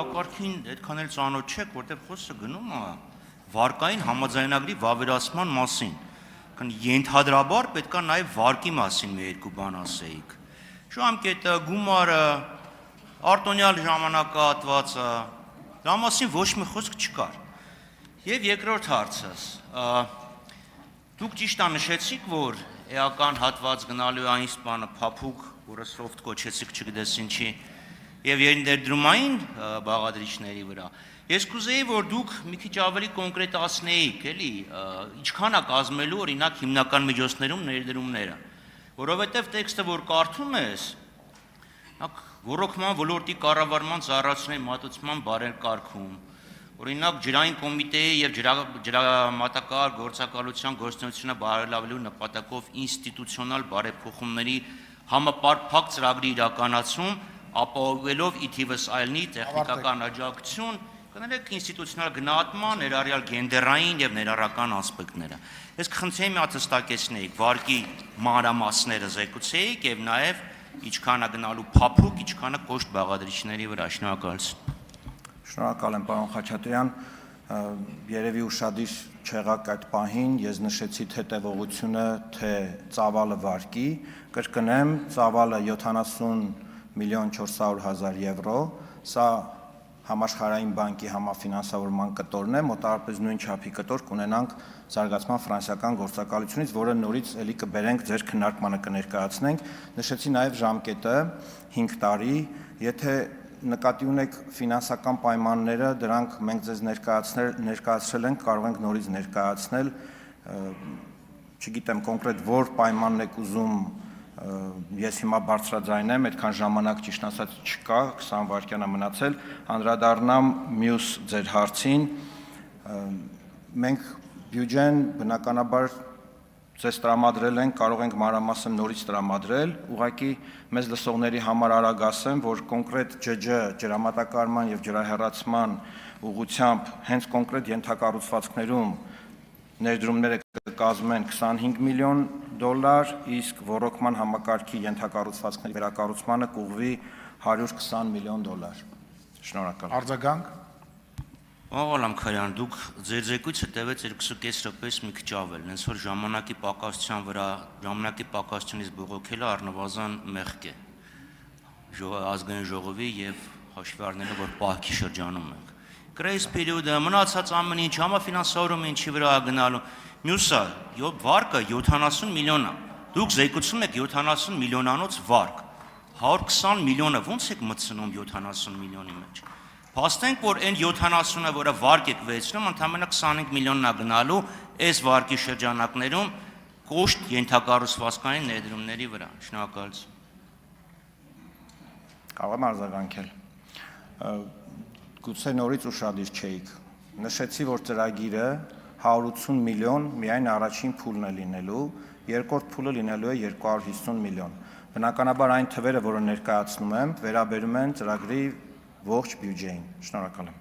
օրակարգին այդքան էլ ծանոթ չեք, որտեղ խոսքը գնում է վարկային համաձայնագրի վավերացման մասին։ Ենթադրաբար պետք է նաև վարկի մասին մի երկու բան ասեիք։ Ժամկետը, գումարը, արտոնյալ ժամանակահատվածը, դրա մասին ոչ մի խոսք չկար։ Եվ երկրորդ հարցս, դուք ճիշտ նշեցիք, որ էական հատված գնալու այն բանը փափուկ, որը soft կոչեցիք չգիտես ինչի, եւ ներդրումային բաղադրիչների վրա։ Ես կուզեի, որ դուք մի քիչ ավելի կոնկրետացնեիք, էլի, ինչքան է կազմելու օրինակ հիմնական միջոցներում ներդրումները, որովհետեւ տեքստը, որ կարդում ես, ռոռոկման ոլորտի կառավարման ծառայությունների մատուցման բարեկարգում, օրինակ ջրային կոմիտեի եւ ջրամատակարար գործակալության գործունեությունը բարելավելու նպատակով ինստիտուցիոնալ բարեփոխումների համապարփակ ծրագրի իրականացում, ապահովելով ի թիվս այլնի տեխնիկական աջակցություն, կներեք ինստիտուցիոնալ գնահատման, ներառյալ գենդերային եւ ներառական ասպեկտները։ Ես կխնդրեի մի հատ հստակեցնեիք վարկի մանրամասները զեկուցեիք եւ նաեւ ինչքան է գնալու փափուկ, ինչքան է կոշտ բաղադրիչների վրա։ Շնորհակալություն։ Շնորհակալ եմ, պարոն Խաչատրյան, երևի ուշադիր չեղաք այդ պահին, ես նշեցի թե տևողությունը, թե ծավալը վարկի, կրկնեմ, ծավալը 70.400.000 եվրո, սա համաշխարհային բանկի համաֆինանսավորման կտորն է, մոտավորապես նույն չափի կտոր կունենանք զարգացման ֆրանսիական գործակալությունից, որը նորից էլի կբերենք ձեր քննարկմանը կներկայացնենք, նշեցի նաև ժամկետը 5 տարի, եթե նկատի ունեք ֆինանսական պայմանները, դրանք մենք ձեզ ներկայացրել ենք, կարող ենք նորից ներկայացնել, չգիտեմ կոնկրետ որ պայմանն եք ուզում, ես հիմա բարձրաձայնեմ, այդքան ժամանակ ճիշտ ասած չկա, 20 վայրկյան է մնացել, անդրադառնամ մյուս ձեր հարցին, մենք բյուջեն բնականաբար ձեզ տրամադրել ենք, կարող ենք մանրամասն նորից տրամադրել, ուղղակի մեզ լսողների համար արագ ասեմ, որ կոնկրետ ջջը ջրամատակարարման եւ ջրահեռացման ուղղությամբ հենց կոնկրետ ենթակառուցվածքներում ներդրումները կկազմեն $25 միլիոն, իսկ ռոռոկման համակարգի ենթակառուցվածքների վերակառուցմանը կուղղվի $120 միլիոն։ Շնորհակալ։ Արձագանք։ Աղալամ Քարյան, դուք ձեր զեկույցը տևեց 2.5 րոպեից մի քիչ ավել, հենց որ ժամանակի պակասության վրա, ժամանակի պակասությունից բողոքելը առնվազն մեղք է ազգային ժողովի եւ հաշվի առնելով, որ պահքի շրջանում ենք։ Grace period-ը, մնացած ամեն ինչ, համաֆինանսավորումը ինչի վրա գնալու, մյուսը, վարկը 70 միլիոն է, դուք զեկուցում եք 70 միլիոնանոց վարկ, 120 միլիոնը ոնց եք մտցնում 70 միլիոնի մեջ։ Փաստենք, որ այն 70-ը, որը վարկ եք վերցնում, ընդամենը 25 միլիոնն է գնալու այս վարկի շրջանակներում կոշտ ենթակառուցվածքային ներդրումների վրա։ Շնորհակալություն։ Կարող եմ արձագանքել։ Գուցե նորից ուշադիր չէիք։ Նշեցի, որ ծրագիրը 180 միլիոն միայն առաջին փուլն է լինելու, երկրորդ փուլը լինելու է 250 միլիոն։ Բնականաբար այն թվերը, որը ներկայացնում եմ, վերաբերում են ծրագրի ողջ բյուջեին։ Շնորհակալ եմ։